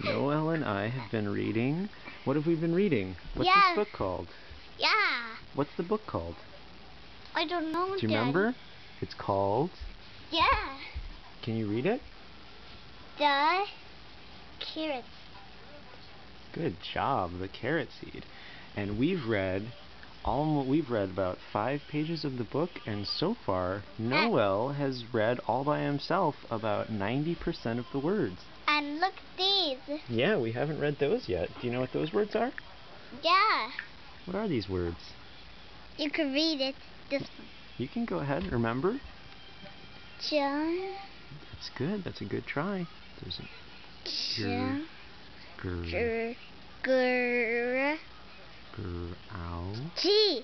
Noel and I have been reading. What have we been reading? What's Yeah. this book called? Yeah. What's the book called? I don't know. Do you remember? It's called... Yeah. Can you read it? The Carrot. Good job, The Carrot Seed. And we've read about 5 pages of the book, and so far Noel has read all by himself about 90% of the words. And look at these. Yeah, we haven't read those yet. Do you know what those words are? Yeah. What are these words? You can read it. This one. You can go ahead and remember. John. That's good. That's a good try. There's a John. ow. G.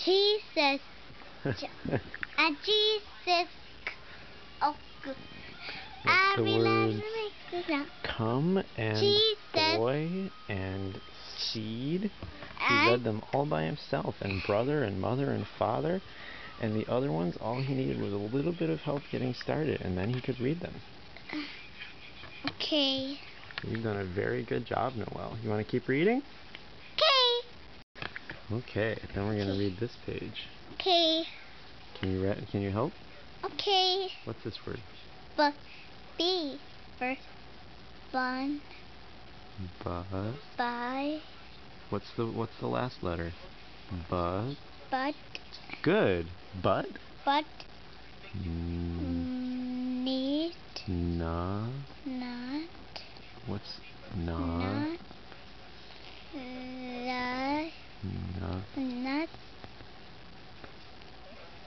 G says. And G says. Oh, good. What's the words? Come and boy and seed. He read them all by himself, and brother and mother and father, and the other ones, all he needed was a little bit of help getting started, and then he could read them. Okay. You've done a very good job, Noel. You want to keep reading? Okay. Okay, then we're going to read this page. Okay. Can you help? Okay. What's this word? B for bun. By. What's the last letter? But. Good. But. Meat. Not. What's not?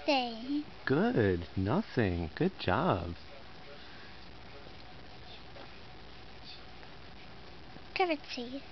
Nothing. Good. Nothing. Good job. Carrot seed.